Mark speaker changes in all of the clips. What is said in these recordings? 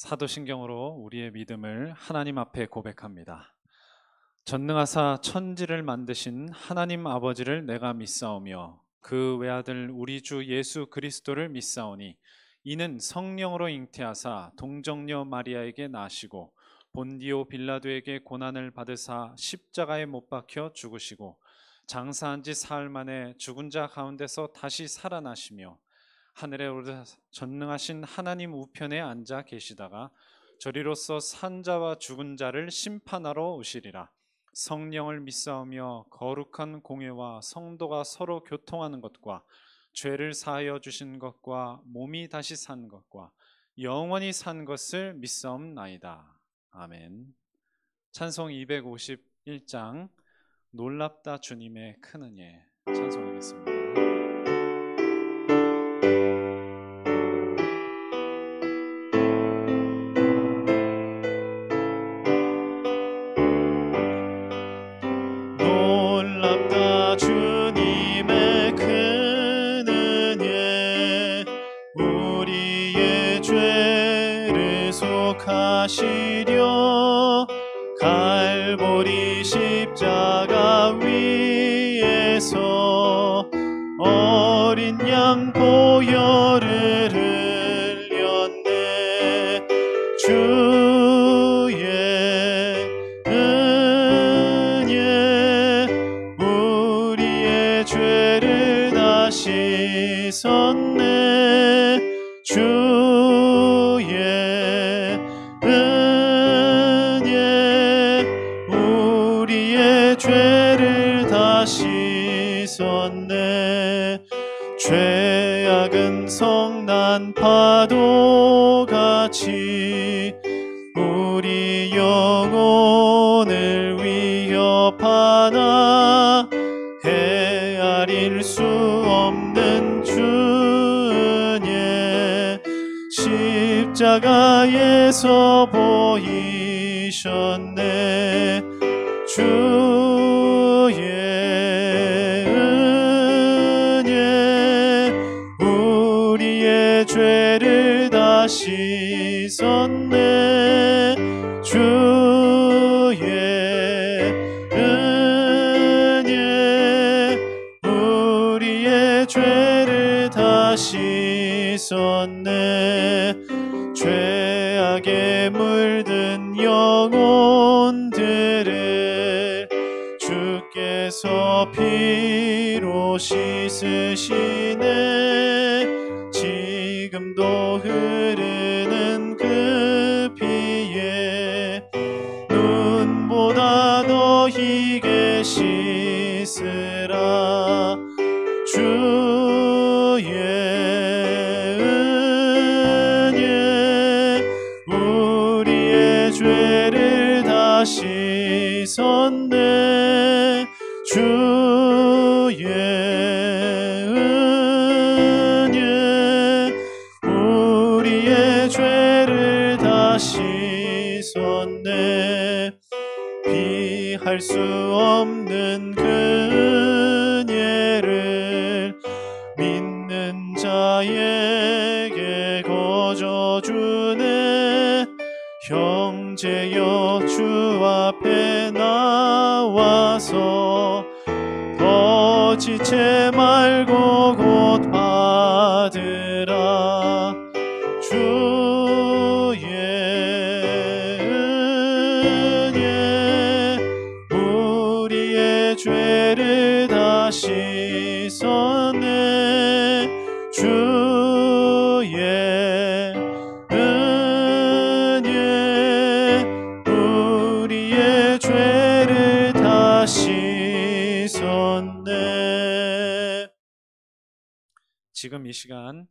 Speaker 1: 사도신경으로 우리의 믿음을 하나님 앞에 고백합니다. 전능하사 천지를 만드신 하나님 아버지를 내가 믿사오며 그 외아들 우리 주 예수 그리스도를 믿사오니 이는 성령으로 잉태하사 동정녀 마리아에게 나시고 본디오 빌라도에게 고난을 받으사 십자가에 못 박혀 죽으시고 장사한 지 사흘 만에 죽은 자 가운데서 다시 살아나시며 하늘에 오르사 전능하신 하나님 우편에 앉아 계시다가 저리로서 산 자와 죽은 자를 심판하러 오시리라. 성령을 믿사오며 거룩한 공회와 성도가 서로 교통하는 것과 죄를 사하여 주신 것과 몸이 다시 산 것과 영원히 산 것을 믿사옵나이다. 아멘. 찬송 251장 놀랍다 주님의 큰 은혜 찬송하겠습니다. 놀랍다 주님의 큰 은혜 우리의 죄를 속하시려 갈보리 십자가 위에서 어린 양 보혈을 흘렸네. 주의 은혜 우리의 죄를 다 씻었네. 주의 은혜 우리의 죄를 다 씻었네. 죄악은 성난 파도같이 우리 영혼을 위협하나 헤아릴 수 없는 주 은혜 십자가에서 보이셨네. 주의 은혜 우리의 죄를 다 씻었네. 주의 은혜 우리의 죄를 다 씻었네. 죄악에 물든 영혼들을 주께서 피로 씻으시네. 지금도 흐르는 그 피에 눈보다 더 희게 씻으라. 주의 은혜 우리의 죄를 다 씻었네. 주의 은혜 우리의 죄를 다 씻었네. 비할 수 없는 그 은혜를 믿는 자에게 거저주네. 형제여 주 앞에 나와서 더 지체 말고 곧 받으라. 주의 은혜 우리의 죄를 다 씻었네. 주의 은혜 우리의 죄를 다 씻었네. 지금 이 시간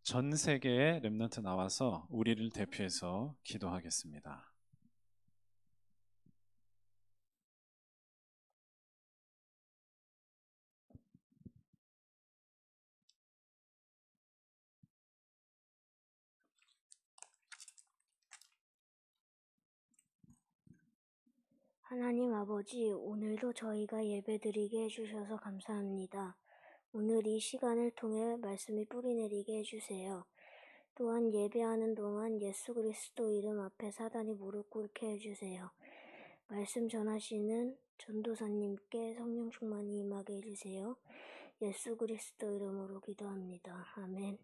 Speaker 1: 전 세계의 렘넌트 나와서 우리를 대표해서 기도하겠습니다.
Speaker 2: 하나님 아버지, 오늘도 저희가 예배드리게 해주셔서 감사합니다. 오늘 이 시간을 통해 말씀이 뿌리내리게 해주세요. 또한 예배하는 동안 예수 그리스도 이름 앞에 사단이 무릎 꿇게 해주세요. 말씀 전하시는 전도사님께 성령 충만이 임하게 해주세요. 예수 그리스도 이름으로 기도합니다. 아멘.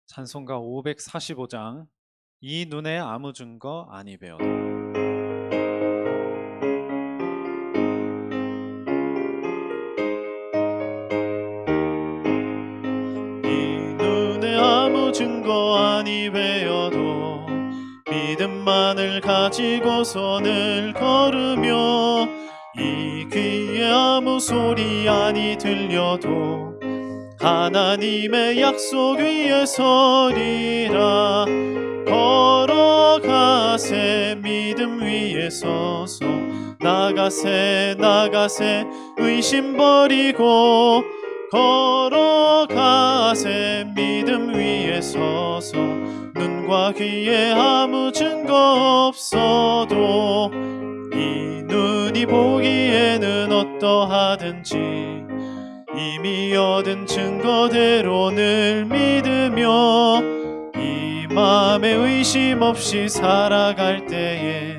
Speaker 1: 찬송가 545장 이 눈에 아무 증거 아니 배워도. 이 눈에 아무 증거 아니 배워도 믿음만을 가지고 손을 걸으며 이 귀에 아무 소리 아니 들려도 하나님의 약속 위에 서리라. 걸어가세 믿음 위에 서서 나가세 나가세 의심 버리고 걸어가세 믿음 위에 서서 눈과 귀에 아무 증거 없어도 이 눈이 보기에는 어떠하든지 이미 얻은 증거대로 늘 믿으며 이 맘에 의심 없이 살아갈 때에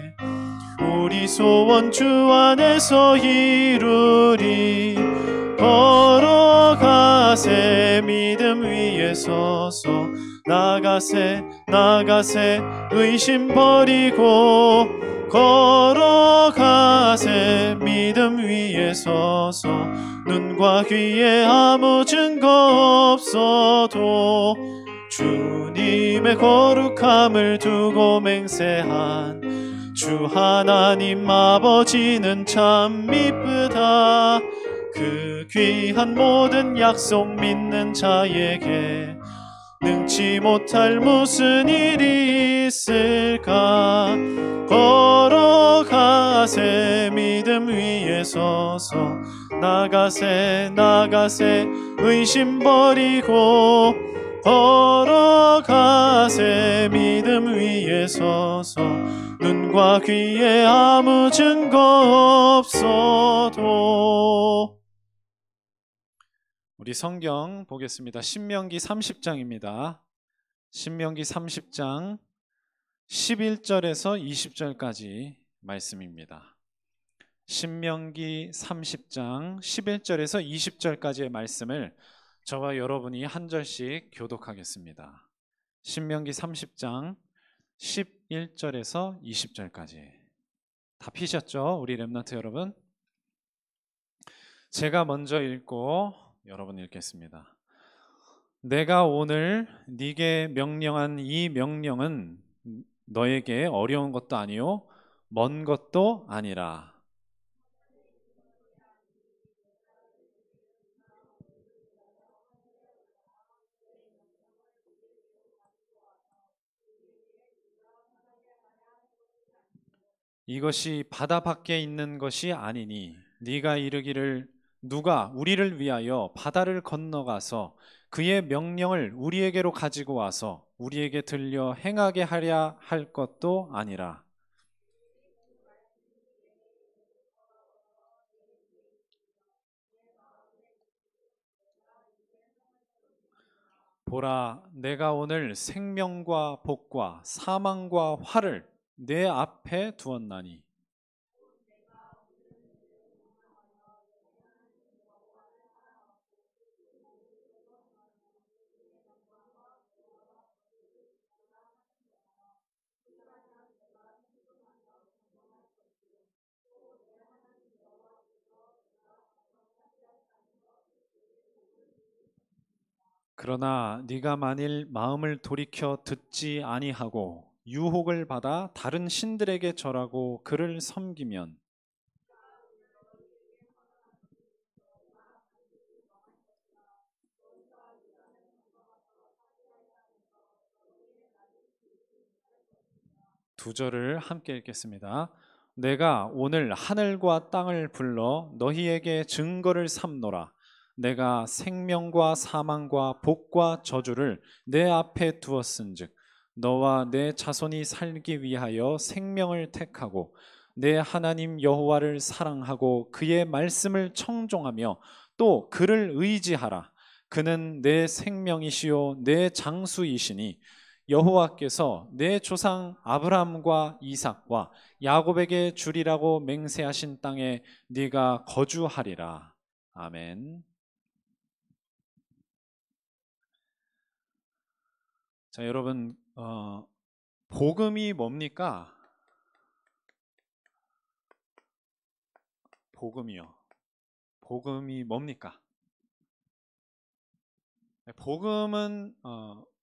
Speaker 1: 우리 소원 주 안에서 이루리. 걸어가세 믿음 위에 서서 나가세 나가세 의심 버리고 걸어가세 믿음 위에 서서 눈과 귀에 아무 증거 없어도 주님의 거룩함을 두고 맹세한 주 하나님 아버지는 참 미쁘다. 그 귀한 모든 약속 믿는 자에게 능치 못할 무슨 일이 있을까. 걸어가세 믿음 위에 서서 나가세 나가세 의심 버리고 걸어가세 믿음 위에 서서 눈과 귀에 아무 증거 없어도. 우리 성경 보겠습니다. 신명기 30장입니다. 신명기 30장 11절에서 20절까지 말씀입니다. 신명기 30장 11절에서 20절까지의 말씀을 저와 여러분이 한 절씩 교독하겠습니다. 신명기 30장 11절에서 20절까지 다 피셨죠? 우리 렘넌트 여러분? 제가 먼저 읽고 여러분 읽겠습니다. 내가 오늘 네게 명령한 이 명령은 너에게 어려운 것도 아니요 먼 것도 아니라. 이것이 바다 밖에 있는 것이 아니니 네가 이르기를 누가 우리를 위하여 바다를 건너가서 그의 명령을 우리에게로 가지고 와서 우리에게 들려 행하게 하랴 할 것도 아니라. 보라, 내가 오늘 생명과 복과 사망과 화를 내 앞에 두었나니. 그러나 네가 만일 마음을 돌이켜 듣지 아니하고 유혹을 받아 다른 신들에게 절하고 그를 섬기면 두 절을 함께 읽겠습니다. 내가 오늘 하늘과 땅을 불러 너희에게 증거를 삼노라. 내가 생명과 사망과 복과 저주를 내 앞에 두었은즉 너와 내 자손이 살기 위하여 생명을 택하고 내 하나님 여호와를 사랑하고 그의 말씀을 청종하며 또 그를 의지하라. 그는 내 생명이시요 내 장수이시니 여호와께서 내 조상 아브라함과 이삭과 야곱에게 주리라고 맹세하신 땅에 네가 거주하리라. 아멘. 자, 여러분, 복음이 뭡니까? 복음이요. 복음이 뭡니까? 복음은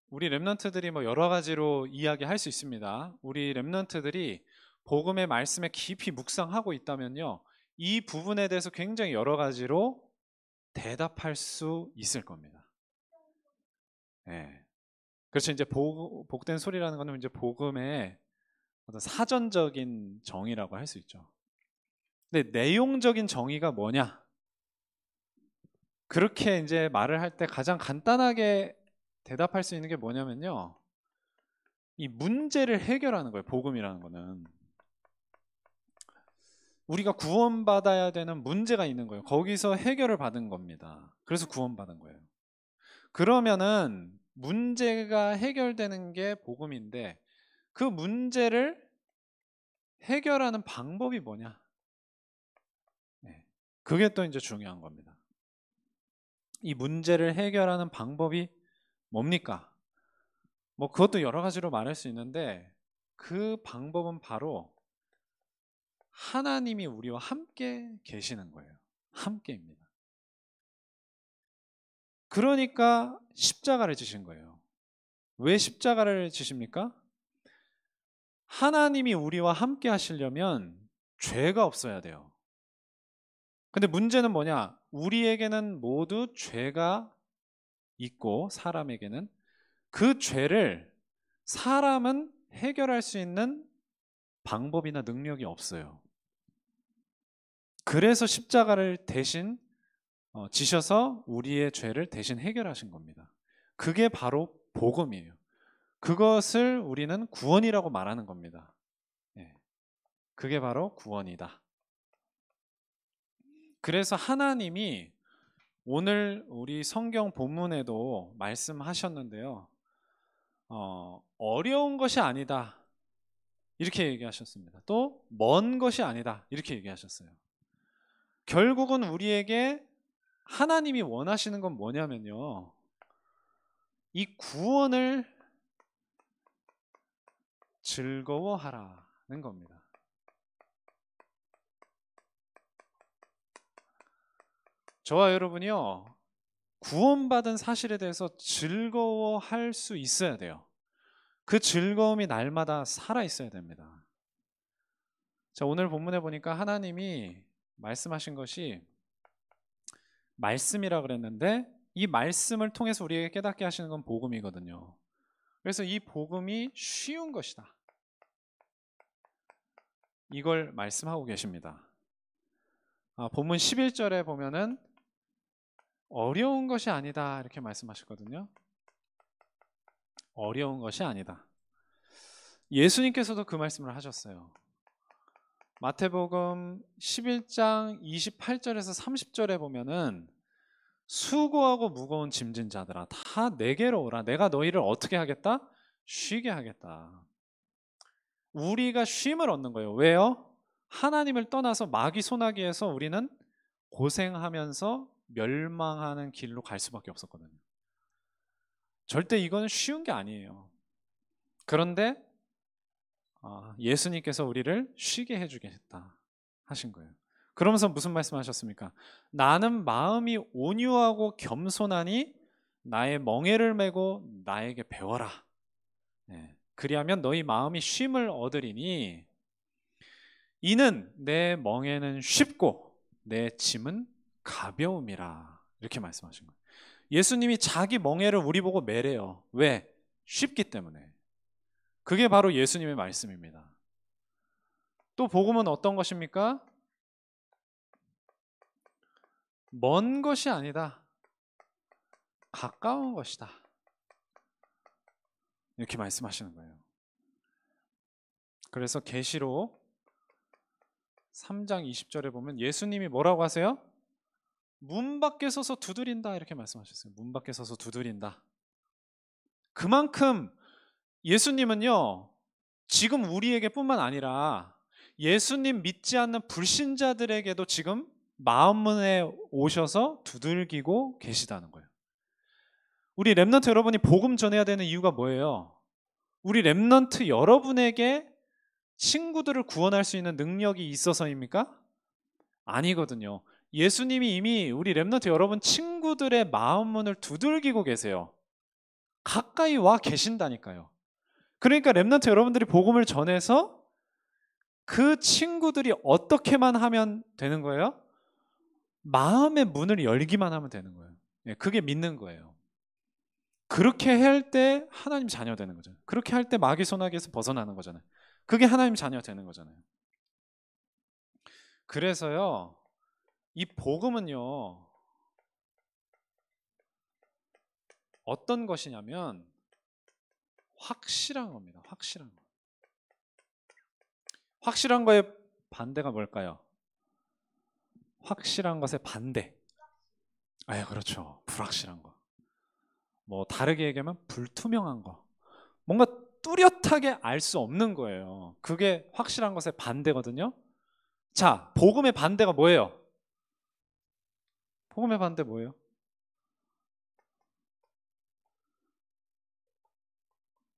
Speaker 1: 우리 랩런트들이 뭐 여러 가지로 이야기할 수 있습니다. 우리 랩런트들이 복음의 말씀에 깊이 묵상하고 있다면요, 이 부분에 대해서 굉장히 여러 가지로 대답할 수 있을 겁니다. 네. 그렇죠. 이제 복된 소리라는 거는 이제 복음의 어떤 사전적인 정의라고 할 수 있죠. 근데 내용적인 정의가 뭐냐? 그렇게 이제 말을 할 때 가장 간단하게 대답할 수 있는 게 뭐냐면요, 이 문제를 해결하는 거예요. 복음이라는 거는 우리가 구원받아야 되는 문제가 있는 거예요. 거기서 해결을 받은 겁니다. 그래서 구원받은 거예요. 그러면은 문제가 해결되는 게 복음인데 그 문제를 해결하는 방법이 뭐냐? 네. 그게 또 이제 중요한 겁니다. 이 문제를 해결하는 방법이 뭡니까? 뭐 그것도 여러 가지로 말할 수 있는데 그 방법은 바로 하나님이 우리와 함께 계시는 거예요. 함께입니다. 그러니까 십자가를 지신 거예요. 왜 십자가를 지십니까? 하나님이 우리와 함께 하시려면 죄가 없어야 돼요. 근데 문제는 뭐냐? 우리에게는 모두 죄가 있고 사람에게는 그 죄를 사람은 해결할 수 있는 방법이나 능력이 없어요. 그래서 십자가를 대신 지셔서 우리의 죄를 대신 해결하신 겁니다. 그게 바로 복음이에요. 그것을 우리는 구원이라고 말하는 겁니다. 예, 그게 바로 구원이다. 그래서 하나님이 오늘 우리 성경 본문에도 말씀하셨는데요. 어려운 것이 아니다. 이렇게 얘기하셨습니다. 또 먼 것이 아니다. 이렇게 얘기하셨어요. 결국은 우리에게 하나님이 원하시는 건 뭐냐면요, 이 구원을 즐거워하라는 겁니다. 저와 여러분이요, 구원받은 사실에 대해서 즐거워할 수 있어야 돼요. 그 즐거움이 날마다 살아 있어야 됩니다. 자, 오늘 본문에 보니까 하나님이 말씀하신 것이 말씀이라 그랬는데 이 말씀을 통해서 우리에게 깨닫게 하시는 건 복음이거든요. 그래서 이 복음이 쉬운 것이다. 이걸 말씀하고 계십니다. 본문 11절에 보면은 어려운 것이 아니다 이렇게 말씀하셨거든요. 어려운 것이 아니다. 예수님께서도 그 말씀을 하셨어요. 마태복음 11장 28절에서 30절에 보면은 수고하고 무거운 짐진 자들아 다 내게로 오라. 내가 너희를 어떻게 하겠다? 쉬게 하겠다. 우리가 쉼을 얻는 거예요. 왜요? 하나님을 떠나서 마귀 소나기에서 우리는 고생하면서 멸망하는 길로 갈 수밖에 없었거든요. 절대 이거는 쉬운 게 아니에요. 그런데 예수님께서 우리를 쉬게 해주겠다 하신 거예요. 그러면서 무슨 말씀하셨습니까? 나는 마음이 온유하고 겸손하니 나의 멍에를 메고 나에게 배워라. 네. 그리하면 너희 마음이 쉼을 얻으리니 이는 내 멍에는 쉽고 내 짐은 가벼움이라. 이렇게 말씀하신 거예요. 예수님이 자기 멍에를 우리 보고 매래요. 왜? 쉽기 때문에. 그게 바로 예수님의 말씀입니다. 또 복음은 어떤 것입니까? 먼 것이 아니다. 가까운 것이다. 이렇게 말씀하시는 거예요. 그래서 계시록 3장 20절에 보면 예수님이 뭐라고 하세요? 문 밖에 서서 두드린다 이렇게 말씀하셨어요. 문 밖에 서서 두드린다. 그만큼 예수님은요, 지금 우리에게 뿐만 아니라 예수님 믿지 않는 불신자들에게도 지금 마음문에 오셔서 두들기고 계시다는 거예요. 우리 렘넌트 여러분이 복음 전해야 되는 이유가 뭐예요? 우리 렘넌트 여러분에게 친구들을 구원할 수 있는 능력이 있어서입니까? 아니거든요. 예수님이 이미 우리 렘넌트 여러분 친구들의 마음문을 두들기고 계세요. 가까이 와 계신다니까요. 그러니까 렘넌트 여러분들이 복음을 전해서 그 친구들이 어떻게만 하면 되는 거예요? 마음의 문을 열기만 하면 되는 거예요. 그게 믿는 거예요. 그렇게 할 때 하나님 자녀 되는 거죠. 그렇게 할 때 마귀 소나기에서 벗어나는 거잖아요. 그게 하나님 자녀 되는 거잖아요. 그래서요, 이 복음은요, 어떤 것이냐면 확실한 겁니다. 확실한 거. 확실한 거의 반대가 뭘까요? 확실한 것의 반대. 그렇죠. 불확실한 거. 뭐 다르게 얘기하면 불투명한 거. 뭔가 뚜렷하게 알 수 없는 거예요. 그게 확실한 것의 반대거든요. 자, 복음의 반대가 뭐예요? 복음의 반대 뭐예요?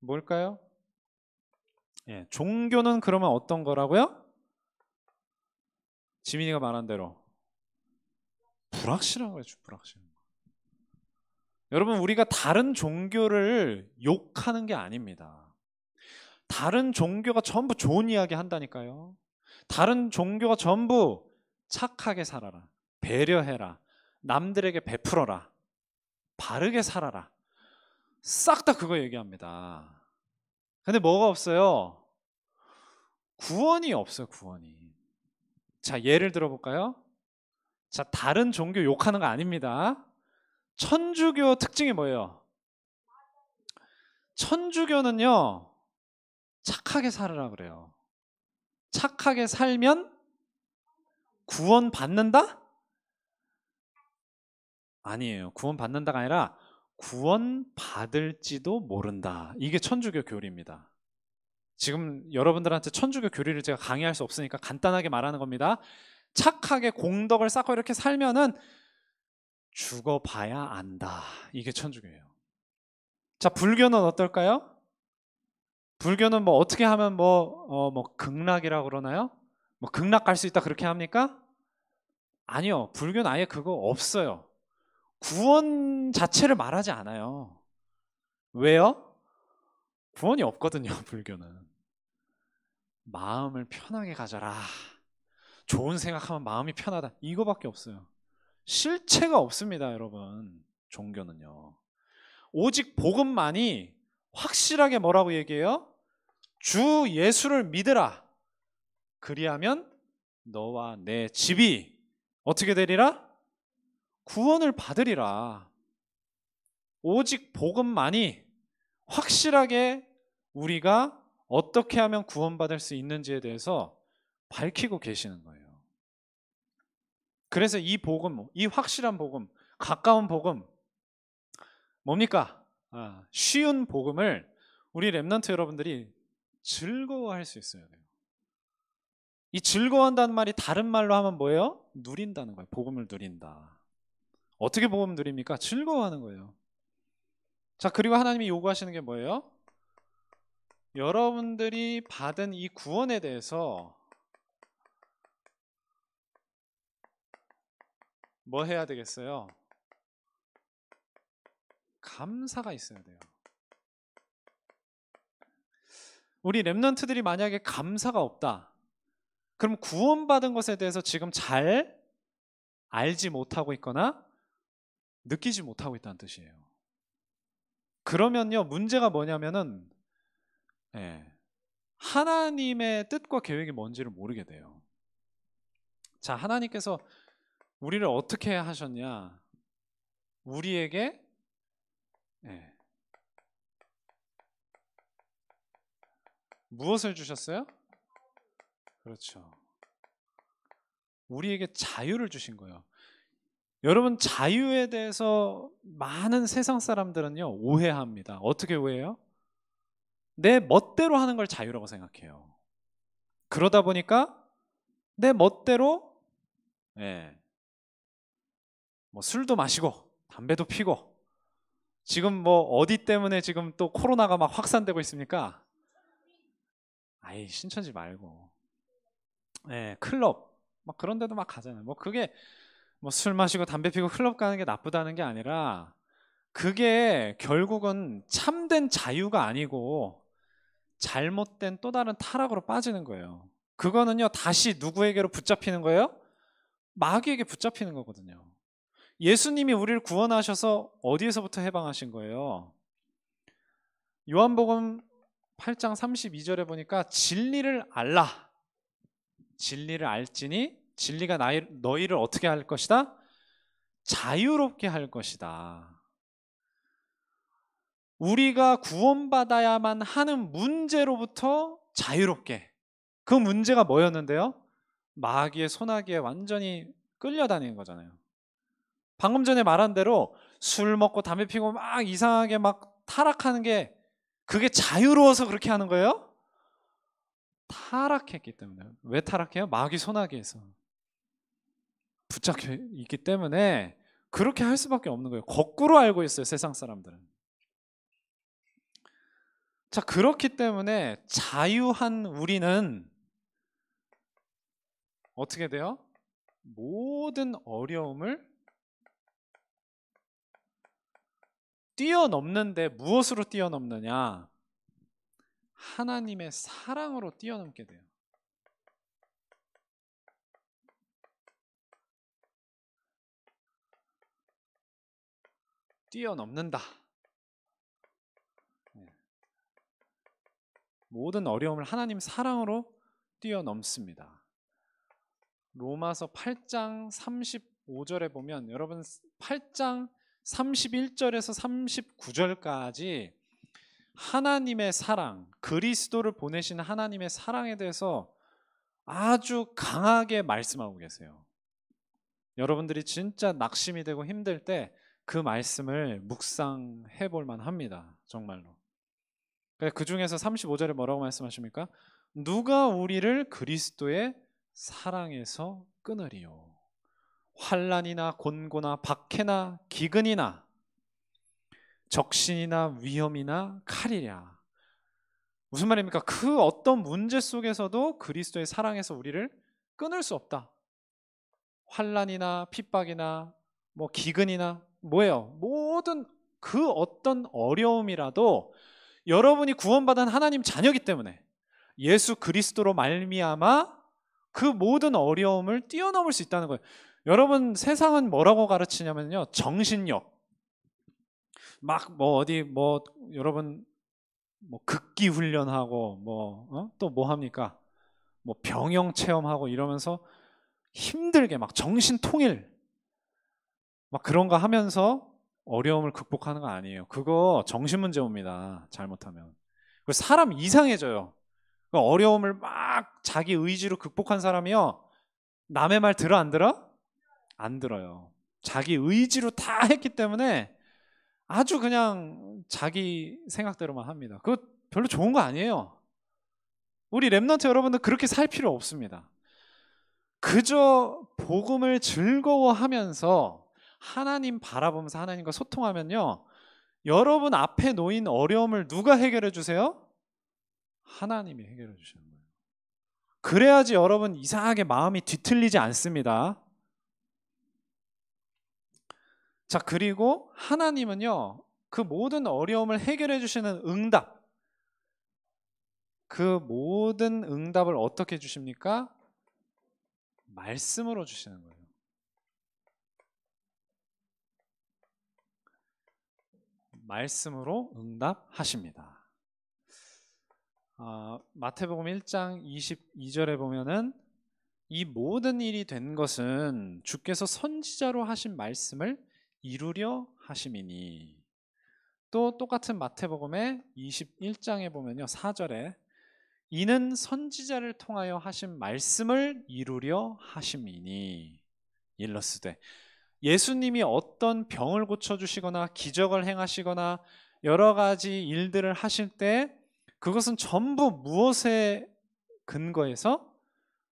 Speaker 1: 뭘까요? 종교는 그러면 어떤 거라고요? 지민이가 말한 대로 불확실한 거죠. 불확실한 거. 여러분, 우리가 다른 종교를 욕하는 게 아닙니다. 다른 종교가 전부 좋은 이야기 한다니까요. 다른 종교가 전부 착하게 살아라, 배려해라, 남들에게 베풀어라, 바르게 살아라, 싹 다 그거 얘기합니다. 근데 뭐가 없어요? 구원이 없어요. 구원이. 자, 예를 들어볼까요? 자, 다른 종교 욕하는 거 아닙니다. 천주교 특징이 뭐예요? 천주교는요, 착하게 살으라 그래요. 착하게 살면 구원 받는다? 아니에요. 구원 받는다가 아니라 구원 받을지도 모른다. 이게 천주교 교리입니다. 지금 여러분들한테 천주교 교리를 제가 강의할 수 없으니까 간단하게 말하는 겁니다. 착하게 공덕을 쌓고 이렇게 살면은 죽어봐야 안다. 이게 천주교예요. 자, 불교는 어떨까요? 불교는 뭐 어떻게 하면 뭐 극락이라고 그러나요? 뭐 극락 갈 수 있다 그렇게 합니까? 아니요. 불교는 아예 그거 없어요. 구원 자체를 말하지 않아요. 왜요? 구원이 없거든요. 불교는. 마음을 편하게 가져라. 좋은 생각하면 마음이 편하다. 이거밖에 없어요. 실체가 없습니다, 여러분. 종교는요. 오직 복음만이 확실하게 뭐라고 얘기해요? 주 예수를 믿으라. 그리하면 너와 내 집이 어떻게 되리라? 구원을 받으리라. 오직 복음만이 확실하게 우리가 어떻게 하면 구원받을 수 있는지에 대해서 밝히고 계시는 거예요. 그래서 이 복음, 이 확실한 복음, 가까운 복음, 뭡니까? 쉬운 복음을 우리 렘넌트 여러분들이 즐거워할 수 있어야 돼요. 이 즐거워한다는 말이 다른 말로 하면 뭐예요? 누린다는 거예요. 복음을 누린다. 어떻게 복음 누립니까? 즐거워하는 거예요. 자, 그리고 하나님이 요구하시는 게 뭐예요? 여러분들이 받은 이 구원에 대해서 뭐 해야 되겠어요? 감사가 있어야 돼요. 우리 렘넌트들이 만약에 감사가 없다. 그럼 구원받은 것에 대해서 지금 잘 알지 못하고 있거나 느끼지 못하고 있다는 뜻이에요. 그러면요, 문제가 뭐냐면은 하나님의 뜻과 계획이 뭔지를 모르게 돼요. 자, 하나님께서 우리를 어떻게 하셨냐? 우리에게 무엇을 주셨어요? 그렇죠. 우리에게 자유를 주신 거예요. 여러분, 자유에 대해서 많은 세상 사람들은요, 오해합니다. 어떻게 오해해요? 내 멋대로 하는 걸 자유라고 생각해요. 그러다 보니까 내 멋대로, 예, 뭐 술도 마시고 담배도 피고, 지금 뭐 어디 때문에 지금 또 코로나가 막 확산되고 있습니까? 아이, 신천지 말고, 예, 클럽 막 그런 데도 막 가잖아요. 뭐 그게 뭐 술 마시고 담배 피고 클럽 가는 게 나쁘다는 게 아니라, 그게 결국은 참된 자유가 아니고 잘못된 또 다른 타락으로 빠지는 거예요. 그거는요, 다시 누구에게로 붙잡히는 거예요? 마귀에게 붙잡히는 거거든요. 예수님이 우리를 구원하셔서 어디에서부터 해방하신 거예요? 요한복음 8장 32절에 보니까 진리를 알라. 진리를 알지니 진리가 너희를 어떻게 할 것이다? 자유롭게 할 것이다. 우리가 구원받아야만 하는 문제로부터 자유롭게. 그 문제가 뭐였는데요? 마귀의 소나기에 완전히 끌려다니는 거잖아요. 방금 전에 말한 대로 술 먹고 담배 피고 막 이상하게 막 타락하는 게, 그게 자유로워서 그렇게 하는 거예요? 타락했기 때문에. 왜 타락해요? 마귀 소나기에서 붙잡혀 있기 때문에 그렇게 할 수밖에 없는 거예요. 거꾸로 알고 있어요, 세상 사람들은. 자, 그렇기 때문에 자유한 우리는 어떻게 돼요? 모든 어려움을 뛰어넘는데 무엇으로 뛰어넘느냐? 하나님의 사랑으로 뛰어넘게 돼요. 뛰어넘는다. 모든 어려움을 하나님 사랑으로 뛰어넘습니다. 로마서 8장 35절에 보면, 여러분 8장 31절에서 39절까지 하나님의 사랑, 그리스도를 보내신 하나님의 사랑에 대해서 아주 강하게 말씀하고 계세요. 여러분들이 진짜 낙심이 되고 힘들 때 그 말씀을 묵상해 볼 만합니다. 정말로. 그 중에서 35절에 뭐라고 말씀하십니까? 누가 우리를 그리스도의 사랑에서 끊으리요? 환난이나 곤고나 박해나 기근이나 적신이나 위험이나 칼이랴. 무슨 말입니까? 그 어떤 문제 속에서도 그리스도의 사랑에서 우리를 끊을 수 없다. 환난이나 핍박이나 뭐 기근이나 뭐예요? 모든 그 어떤 어려움이라도 여러분이 구원받은 하나님 자녀이기 때문에 예수 그리스도로 말미암아 그 모든 어려움을 뛰어넘을 수 있다는 거예요. 여러분, 세상은 뭐라고 가르치냐면요, 정신력. 막 뭐 어디 뭐 여러분 뭐 극기 훈련하고 뭐 또 뭐 합니까? 뭐 병영 체험하고 이러면서 힘들게 막 정신 통일 막 그런 거 하면서 어려움을 극복하는 거 아니에요. 그거 정신 문제 옵니다. 잘못하면. 그 사람 이상해져요. 그 어려움을 막 자기 의지로 극복한 사람이요, 남의 말 들어 안 들어? 안 들어요. 자기 의지로 다 했기 때문에 아주 그냥 자기 생각대로만 합니다. 그거 별로 좋은 거 아니에요. 우리 랩넌트 여러분들 그렇게 살 필요 없습니다. 그저 복음을 즐거워하면서 하나님 바라보면서 하나님과 소통하면요, 여러분 앞에 놓인 어려움을 누가 해결해 주세요? 하나님이 해결해 주시는 거예요. 그래야지 여러분 이상하게 마음이 뒤틀리지 않습니다. 자, 그리고 하나님은요, 그 모든 어려움을 해결해 주시는 응답, 그 모든 응답을 어떻게 주십니까? 말씀으로 주시는 거예요. 말씀으로 응답하십니다. 마태복음 1장 22절에 보면은 이 모든 일이 된 것은 주께서 선지자로 하신 말씀을 이루려 하심이니. 또 똑같은 마태복음의 21장에 보면요, 4절에 이는 선지자를 통하여 하신 말씀을 이루려 하심이니. 일러스되, 예수님이 어떤 병을 고쳐주시거나 기적을 행하시거나 여러 가지 일들을 하실 때 그것은 전부 무엇에 근거해서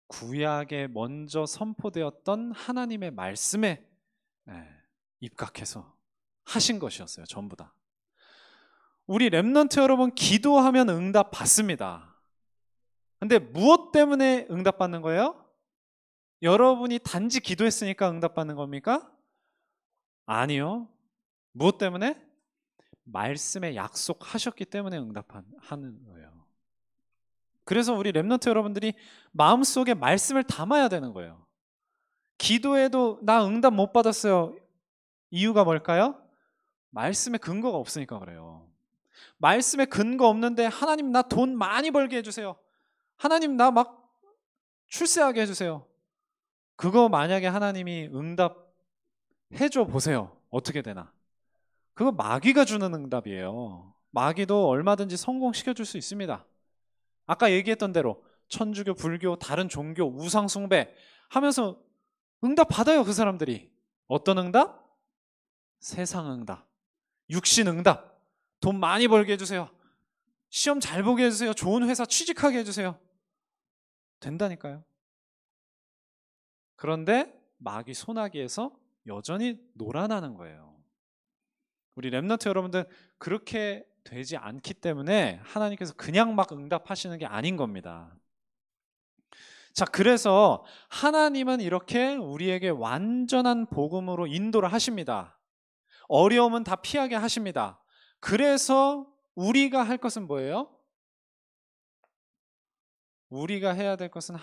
Speaker 1: 구약에 먼저 선포되었던 하나님의 말씀에 입각해서 하신 것이었어요. 전부 다. 우리 렘넌트 여러분, 기도하면 응답 받습니다. 근데 무엇 때문에 응답 받는 거예요? 여러분이 단지 기도했으니까 응답 받는 겁니까? 아니요. 무엇 때문에? 말씀에 약속하셨기 때문에 응답하는 거예요. 그래서 우리 렘넌트 여러분들이 마음속에 말씀을 담아야 되는 거예요. 기도해도 나 응답 못 받았어요. 이유가 뭘까요? 말씀에 근거가 없으니까 그래요. 말씀에 근거 없는데 하나님 나 돈 많이 벌게 해주세요. 하나님 나 막 출세하게 해주세요. 그거 만약에 하나님이 응답해줘 보세요. 어떻게 되나? 그거 마귀가 주는 응답이에요. 마귀도 얼마든지 성공시켜줄 수 있습니다. 아까 얘기했던 대로 천주교, 불교, 다른 종교, 우상 숭배 하면서 응답 받아요. 그 사람들이. 어떤 응답? 세상 응답, 육신 응답. 돈 많이 벌게 해주세요. 시험 잘 보게 해주세요. 좋은 회사 취직하게 해주세요. 된다니까요. 그런데 마귀 소나기에서 여전히 놀아나는 거예요. 우리 렘넌트 여러분들 그렇게 되지 않기 때문에 하나님께서 그냥 막 응답하시는 게 아닌 겁니다. 자, 그래서 하나님은 이렇게 우리에게 완전한 복음으로 인도를 하십니다. 어려움은 다 피하게 하십니다. 그래서 우리가 할 것은 뭐예요? 우리가 해야 될 것은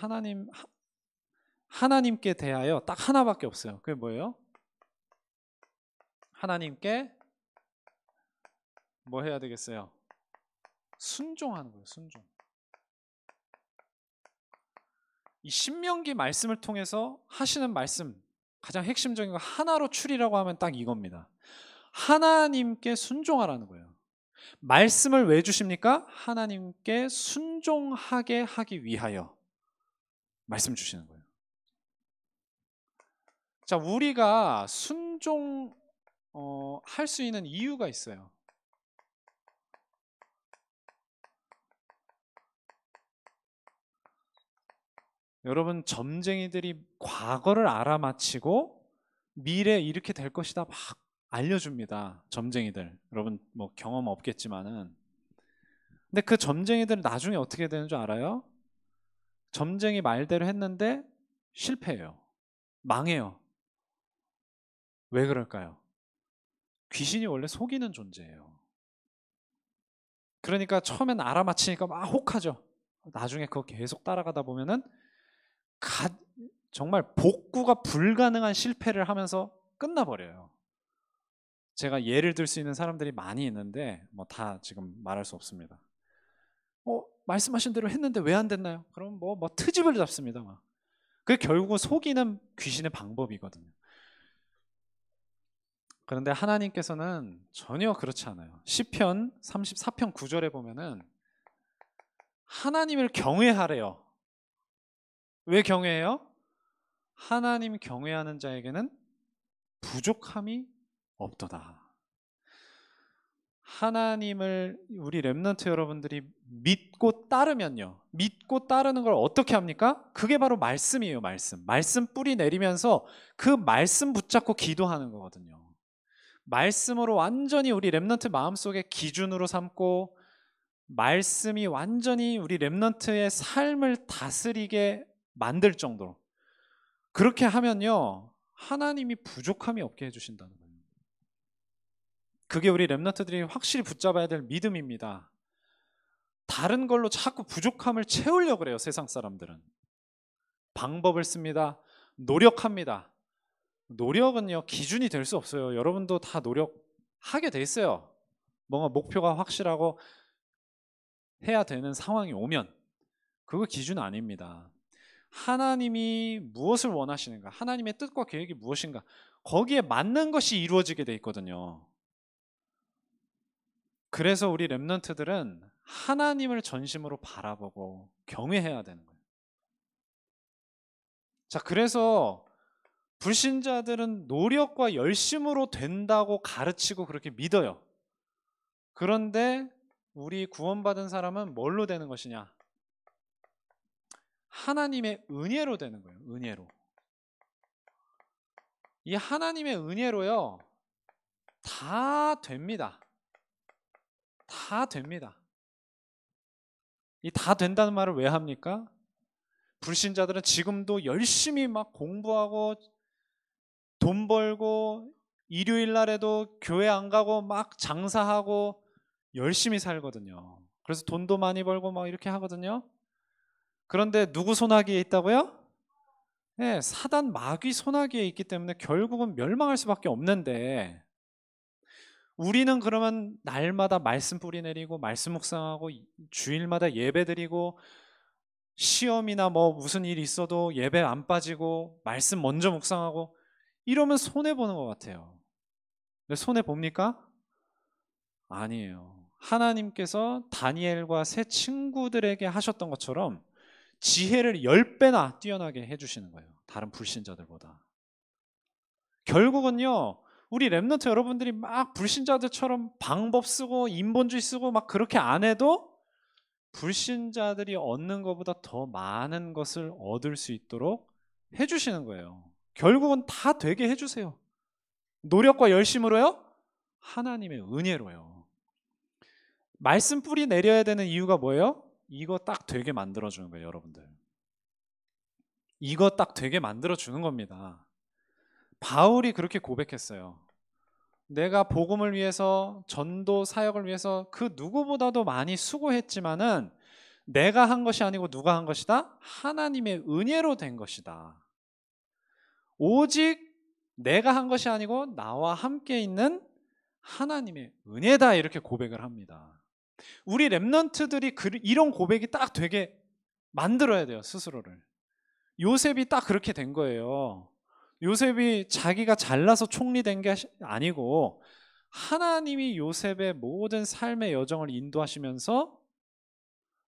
Speaker 1: 하나님께 대하여 딱 하나밖에 없어요. 그게 뭐예요? 하나님께 뭐 해야 되겠어요? 순종하는 거예요. 순종. 이 신명기 말씀을 통해서 하시는 말씀, 가장 핵심적인 거 하나로 추리라고 하면 딱 이겁니다. 하나님께 순종하라는 거예요. 말씀을 왜 주십니까? 하나님께 순종하게 하기 위하여 말씀 주시는 거예요. 자, 우리가 순종 할 수 있는 이유가 있어요. 여러분, 점쟁이들이 과거를 알아맞히고 미래 이렇게 될 것이다 막 알려줍니다. 점쟁이들. 여러분 뭐 경험 없겠지만은. 근데 그 점쟁이들 나중에 어떻게 되는 줄 알아요? 점쟁이 말대로 했는데 실패해요. 망해요. 왜 그럴까요? 귀신이 원래 속이는 존재예요. 그러니까 처음엔 알아맞히니까 막 혹하죠. 나중에 그거 계속 따라가다 보면은 정말 복구가 불가능한 실패를 하면서 끝나버려요. 제가 예를 들 수 있는 사람들이 많이 있는데 뭐 다 지금 말할 수 없습니다. 말씀하신 대로 했는데 왜 안 됐나요? 그럼 뭐 트집을 잡습니다. 막. 그게 결국 속이는 귀신의 방법이거든요. 그런데 하나님께서는 전혀 그렇지 않아요. 시편 34편 9절에 보면은 하나님을 경외하래요. 왜 경외해요? 하나님 경외하는 자에게는 부족함이 없도다. 하나님을 우리 렘넌트 여러분들이 믿고 따르면요. 믿고 따르는 걸 어떻게 합니까? 그게 바로 말씀이에요. 말씀 뿌리 내리면서 그 말씀 붙잡고 기도하는 거거든요. 말씀으로 완전히 우리 렘넌트 마음속에 기준으로 삼고 말씀이 완전히 우리 렘넌트의 삶을 다스리게 만들 정도로 그렇게 하면요. 하나님이 부족함이 없게 해주신다는 거예요. 그게 우리 렘넌트들이 확실히 붙잡아야 될 믿음입니다. 다른 걸로 자꾸 부족함을 채우려고 그래요. 세상 사람들은. 방법을 씁니다. 노력합니다. 노력은요. 기준이 될 수 없어요. 여러분도 다 노력하게 돼 있어요. 뭔가 목표가 확실하고 해야 되는 상황이 오면 그거 기준 아닙니다. 하나님이 무엇을 원하시는가? 하나님의 뜻과 계획이 무엇인가? 거기에 맞는 것이 이루어지게 돼 있거든요. 그래서 우리 렘넌트들은 하나님을 전심으로 바라보고 경외해야 되는 거예요. 자, 그래서 불신자들은 노력과 열심으로 된다고 가르치고 그렇게 믿어요. 그런데 우리 구원받은 사람은 뭘로 되는 것이냐? 하나님의 은혜로 되는 거예요. 은혜로. 이 하나님의 은혜로요, 다 됩니다. 다 됩니다. 이 다 된다는 말을 왜 합니까? 불신자들은 지금도 열심히 막 공부하고 돈 벌고 일요일 날에도 교회 안 가고 막 장사하고 열심히 살거든요. 그래서 돈도 많이 벌고 막 이렇게 하거든요. 그런데 누구 손아귀에 있다고요? 네, 사단 마귀 손아귀에 있기 때문에 결국은 멸망할 수밖에 없는데, 우리는 그러면 날마다 말씀 뿌리 내리고 말씀 묵상하고 주일마다 예배 드리고 시험이나 뭐 무슨 일이 있어도 예배 안 빠지고 말씀 먼저 묵상하고 이러면 손해보는 것 같아요. 근데 손해봅니까? 아니에요. 하나님께서 다니엘과 세 친구들에게 하셨던 것처럼 지혜를 10배나 뛰어나게 해주시는 거예요. 다른 불신자들보다. 결국은요, 우리 랩런트 여러분들이 막 불신자들처럼 방법 쓰고 인본주의 쓰고 막 그렇게 안 해도 불신자들이 얻는 것보다 더 많은 것을 얻을 수 있도록 해주시는 거예요. 결국은 다 되게 해주세요. 노력과 열심으로요? 하나님의 은혜로요. 말씀 뿌리 내려야 되는 이유가 뭐예요? 이거 딱 되게 만들어주는 거예요, 여러분들. 이거 딱 되게 만들어주는 겁니다. 바울이 그렇게 고백했어요. 내가 복음을 위해서, 전도 사역을 위해서 그 누구보다도 많이 수고했지만은 내가 한 것이 아니고 누가 한 것이다? 하나님의 은혜로 된 것이다. 오직 내가 한 것이 아니고 나와 함께 있는 하나님의 은혜다, 이렇게 고백을 합니다. 우리 랩런트들이 이런 고백이 딱 되게 만들어야 돼요, 스스로를. 요셉이 딱 그렇게 된 거예요. 요셉이 자기가 잘나서 총리 된 게 아니고 하나님이 요셉의 모든 삶의 여정을 인도하시면서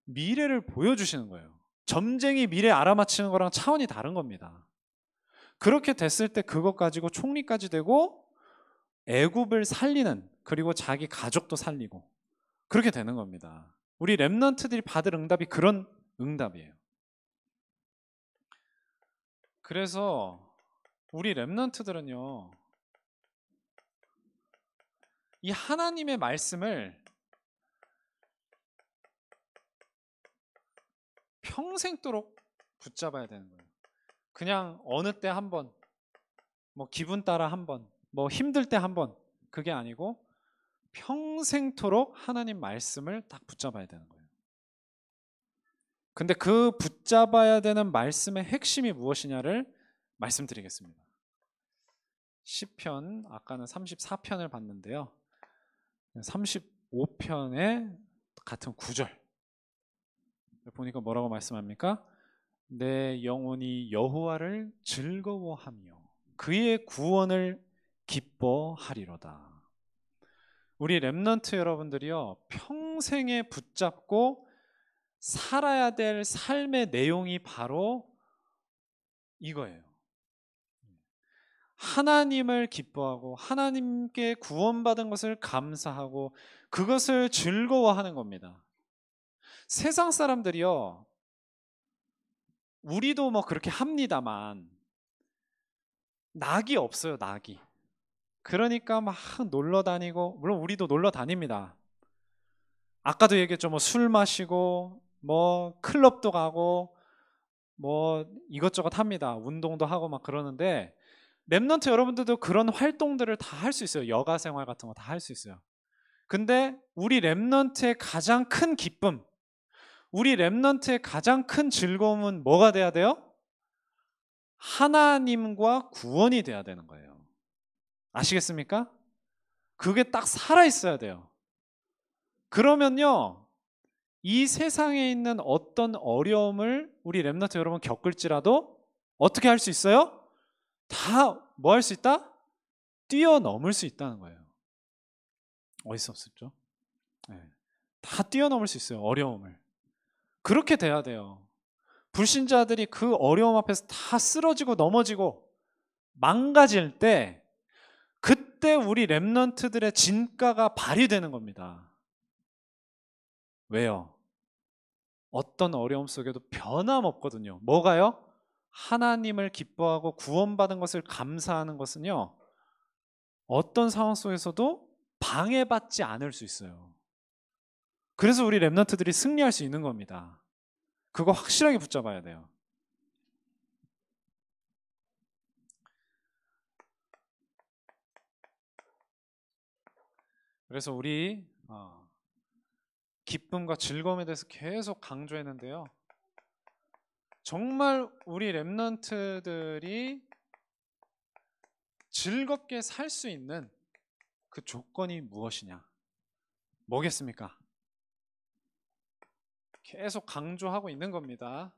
Speaker 1: 미래를 보여주시는 거예요. 점쟁이 미래 알아맞히는 거랑 차원이 다른 겁니다. 그렇게 됐을 때 그것 가지고 총리까지 되고 애굽을 살리는, 그리고 자기 가족도 살리고 그렇게 되는 겁니다. 우리 랩런트들이 받을 응답이 그런 응답이에요. 그래서 우리 랩런트들은요, 이 하나님의 말씀을 평생도록 붙잡아야 되는 거예요. 그냥 어느 때 한 번, 뭐 기분 따라 한 번, 뭐 힘들 때 한 번, 그게 아니고 평생토록 하나님 말씀을 딱 붙잡아야 되는 거예요. 근데 그 붙잡아야 되는 말씀의 핵심이 무엇이냐를 말씀드리겠습니다. 시편, 아까는 34편을 봤는데요. 35편의 같은 9절 보니까 뭐라고 말씀합니까? 내 영혼이 여호와를 즐거워하며 그의 구원을 기뻐하리로다. 우리 랩런트 여러분들이요, 평생에 붙잡고 살아야 될 삶의 내용이 바로 이거예요. 하나님을 기뻐하고 하나님께 구원받은 것을 감사하고 그것을 즐거워하는 겁니다. 세상 사람들이요, 우리도 뭐 그렇게 합니다만 낙이 없어요, 낙이. 그러니까 막 놀러 다니고, 물론 우리도 놀러 다닙니다. 아까도 얘기했죠. 뭐 술 마시고 뭐 클럽도 가고 뭐 이것저것 합니다. 운동도 하고 막 그러는데, 랩런트 여러분들도 그런 활동들을 다 할 수 있어요. 여가 생활 같은 거 다 할 수 있어요. 근데 우리 랩런트의 가장 큰 기쁨, 우리 랩런트의 가장 큰 즐거움은 뭐가 돼야 돼요? 하나님과 구원이 돼야 되는 거예요. 아시겠습니까? 그게 딱 살아 있어야 돼요. 그러면요, 이 세상에 있는 어떤 어려움을 우리 랩런트 여러분 겪을지라도 어떻게 할 수 있어요? 다 뭐 할 수 있다? 뛰어넘을 수 있다는 거예요. 어디서 없었죠? 네. 다 뛰어넘을 수 있어요. 어려움을. 그렇게 돼야 돼요. 불신자들이 그 어려움 앞에서 다 쓰러지고 넘어지고 망가질 때, 그때 우리 렘넌트들의 진가가 발휘되는 겁니다. 왜요? 어떤 어려움 속에도 변함없거든요. 뭐가요? 하나님을 기뻐하고 구원받은 것을 감사하는 것은요, 어떤 상황 속에서도 방해받지 않을 수 있어요. 그래서 우리 렘넌트들이 승리할 수 있는 겁니다. 그거 확실하게 붙잡아야 돼요. 그래서 우리 기쁨과 즐거움에 대해서 계속 강조했는데요. 정말 우리 렘넌트들이 즐겁게 살 수 있는 그 조건이 무엇이냐? 뭐겠습니까? 계속 강조하고 있는 겁니다.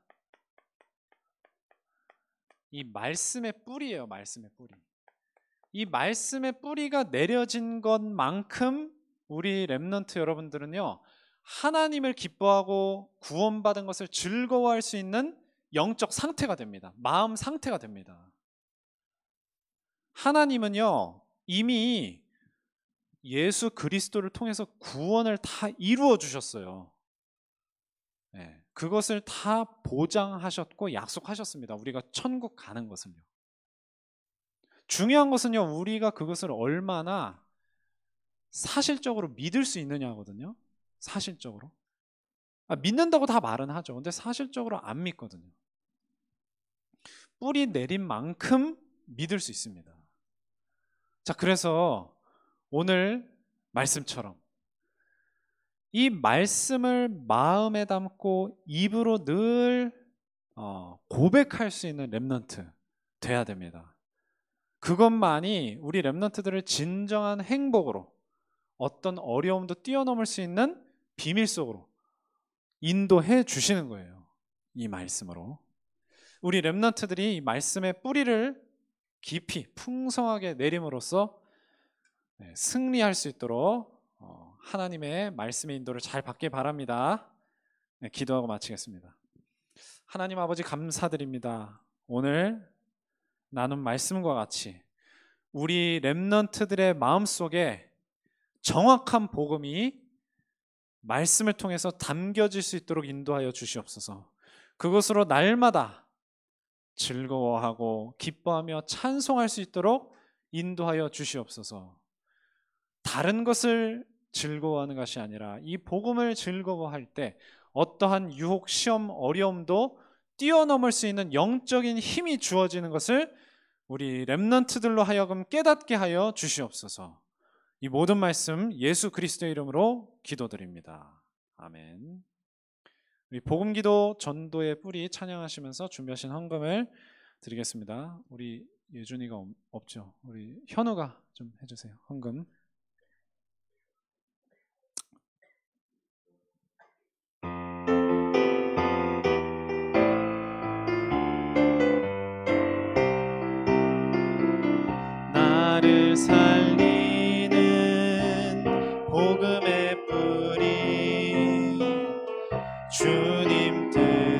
Speaker 1: 이 말씀의 뿌리예요. 말씀의 뿌리. 이 말씀의 뿌리가 내려진 것만큼 우리 렘넌트 여러분들은요, 하나님을 기뻐하고 구원받은 것을 즐거워할 수 있는 영적 상태가 됩니다. 마음 상태가 됩니다. 하나님은요, 이미 예수 그리스도를 통해서 구원을 다 이루어 주셨어요. 네, 그것을 다 보장하셨고 약속하셨습니다. 우리가 천국 가는 것을요. 중요한 것은요, 우리가 그것을 얼마나 사실적으로 믿을 수 있느냐거든요. 사실적으로. 믿는다고 다 말은 하죠. 근데 사실적으로 안 믿거든요. 뿌리 내린 만큼 믿을 수 있습니다. 자, 그래서 오늘 말씀처럼 이 말씀을 마음에 담고 입으로 늘 고백할 수 있는 렘넌트 돼야 됩니다. 그것만이 우리 렘넌트들을 진정한 행복으로, 어떤 어려움도 뛰어넘을 수 있는 비밀 속으로 인도해 주시는 거예요. 이 말씀으로. 우리 렘넌트들이 이 말씀의 뿌리를 깊이 풍성하게 내림으로써 승리할 수 있도록 하나님의 말씀의 인도를 잘 받길 바랍니다. 기도하고 마치겠습니다. 하나님 아버지, 감사드립니다. 오늘 나눈 말씀과 같이 우리 렘넌트들의 마음속에 정확한 복음이 말씀을 통해서 담겨질 수 있도록 인도하여 주시옵소서. 그것으로 날마다 즐거워하고 기뻐하며 찬송할 수 있도록 인도하여 주시옵소서. 다른 것을 즐거워하는 것이 아니라 이 복음을 즐거워할 때 어떠한 유혹, 시험, 어려움도 뛰어넘을 수 있는 영적인 힘이 주어지는 것을 우리 렘넌트들로 하여금 깨닫게 하여 주시옵소서. 이 모든 말씀 예수 그리스도의 이름으로 기도드립니다. 아멘. 우리 복음기도 전도의 뿌리 찬양하시면서 준비하신 헌금을 드리겠습니다. 우리 예준이가 없죠. 우리 현우가 좀 해주세요. 헌금. 나를 살리는 복음의 뿌리, 주님 뜻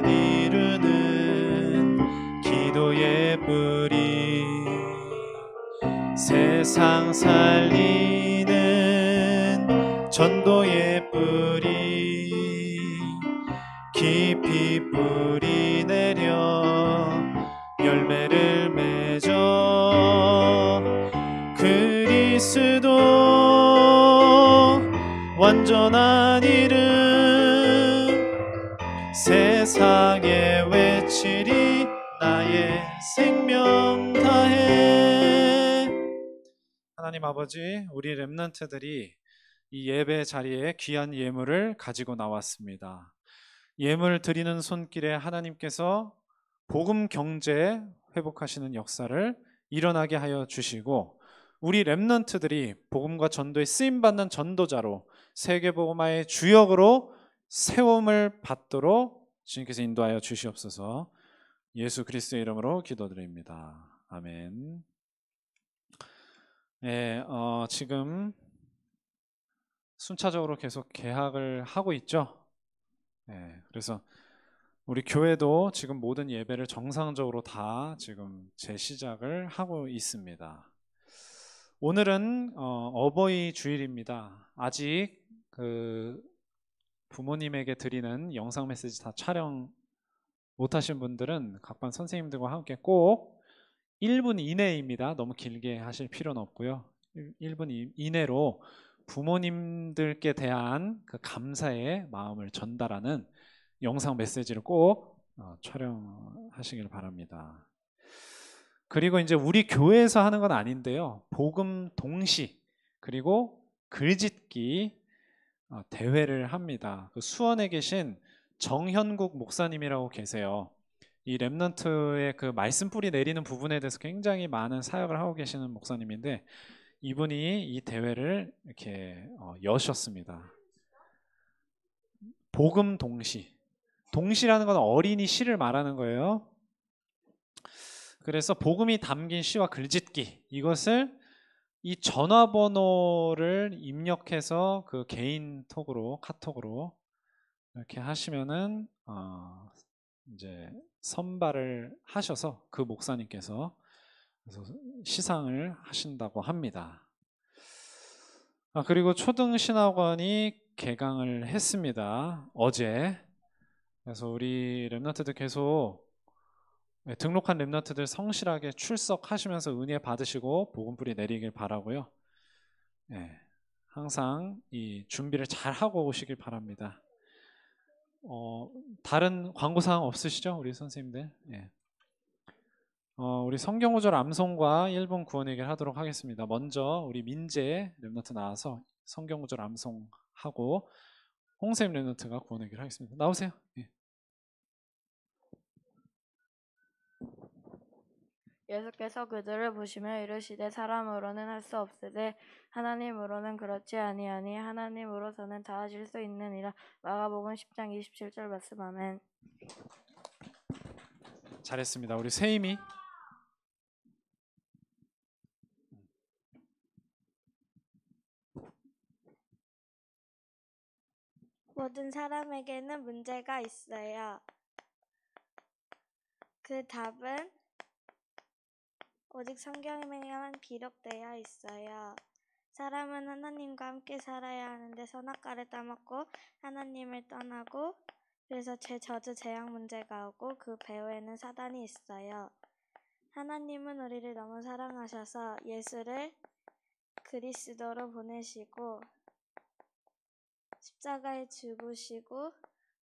Speaker 1: 이루는 기도의 뿌리, 세상 살리는 전도의 뿌리, 깊이 뿌리 내려 열매를 맺어 그리스도 완전한 이름 세상에 외치리 나의 생명 다해. 하나님 아버지, 우리 렘넌트들이 이 예배 자리에 귀한 예물을 가지고 나왔습니다. 예물 드리는 손길에 하나님께서 복음 경제 회복하시는 역사를 일어나게 하여 주시고, 우리 렘넌트들이 복음과 전도에 쓰임받는 전도자로 세계복음화의 주역으로 세움을 받도록 주님께서 인도하여 주시옵소서. 예수 그리스도의 이름으로 기도드립니다. 아멘. 네, 지금 순차적으로 계속 개학을 하고 있죠. 그래서 우리 교회도 지금 모든 예배를 정상적으로 다 지금 재시작을 하고 있습니다. 오늘은 어버이 주일입니다. 아직 그 부모님에게 드리는 영상 메시지 다 촬영 못하신 분들은 각반 선생님들과 함께 꼭 1분 이내입니다. 너무 길게 하실 필요는 없고요. 1분 이내로 부모님들께 대한 그 감사의 마음을 전달하는 영상 메시지를 꼭 촬영하시길 바랍니다. 그리고 이제 우리 교회에서 하는 건 아닌데요. 복음 동시 그리고 글짓기 대회를 합니다. 그 수원에 계신 정현국 목사님이라고 계세요. 이 렘넌트의 그 말씀 뿌리 내리는 부분에 대해서 굉장히 많은 사역을 하고 계시는 목사님인데 이분이 이 대회를 이렇게 여셨습니다. 복음 동시. 동시라는 건 어린이 시를 말하는 거예요. 그래서 복음이 담긴 시와 글짓기 이것을 이 전화번호를 입력해서 그 개인톡으로 카톡으로 이렇게 하시면은 이제 선발을 하셔서 그 목사님께서 그래서 시상을 하신다고 합니다. 그리고 초등신학원이 개강을 했습니다. 어제. 그래서 우리 렘넌트들 계속 등록한 렘넌트들 성실하게 출석하시면서 은혜 받으시고 복음뿌리 내리길 바라고요. 항상 이 준비를 잘 하고 오시길 바랍니다. 다른 광고사항 없으시죠? 우리 선생님들. 우리 성경구절 암송과 1분 구원 얘기를 하도록 하겠습니다. 먼저 우리 민재 렘넌트 나와서 성경구절 암송하고 홍쌤 렘넌트가 구원 얘기를 하겠습니다. 나오세요.
Speaker 3: 예수께서 그들을 보시며 이르시되 사람으로는 할 수 없으되 하나님으로는 그렇지 아니하니 하나님으로서는 다 하실 수 있느니라. 마가복음 10장 27절 말씀. 아멘.
Speaker 1: 잘했습니다. 우리 세임이.
Speaker 4: 모든 사람에게는 문제가 있어요. 그 답은 오직 성경에만 기록되어 있어요. 사람은 하나님과 함께 살아야 하는데 선악과를 따먹고 하나님을 떠나고 그래서 죄, 저주, 재앙 문제가 오고 그 배후에는 사단이 있어요. 하나님은 우리를 너무 사랑하셔서 예수를 그리스도로 보내시고 십자가에 죽으시고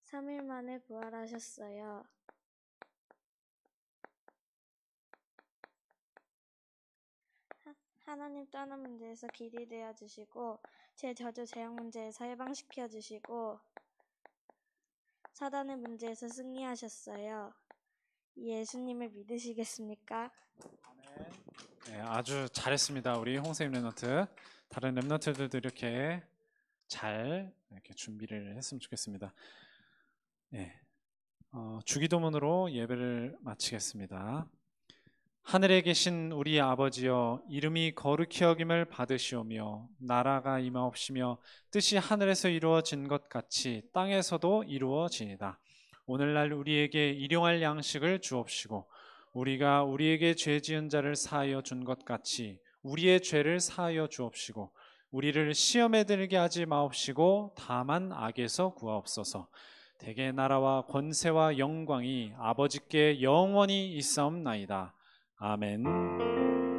Speaker 4: 3일 만에 부활하셨어요. 하나님 떠난 문제에서 길이 되어주시고 제 저주 재앙 문제에서 해방시켜 주시고 사단의 문제에서 승리하셨어요. 예수님을 믿으시겠습니까?
Speaker 1: 아주 잘했습니다. 우리 홍쌤 렘넌트. 다른 렘넌트들도 이렇게 잘 이렇게 준비를 했으면 좋겠습니다. 주기도문으로 예배를 마치겠습니다. 하늘에 계신 우리 아버지여, 이름이 거룩히 여김을 받으시오며 나라가 임하옵시며 뜻이 하늘에서 이루어진 것 같이 땅에서도 이루어지이다. 오늘날 우리에게 일용할 양식을 주옵시고 우리가 우리에게 죄 지은 자를 사하여 준 것 같이 우리의 죄를 사하여 주옵시고 우리를 시험에 들게 하지 마옵시고 다만 악에서 구하옵소서. 대개 나라와 권세와 영광이 아버지께 영원히 있사옵나이다. 아멘.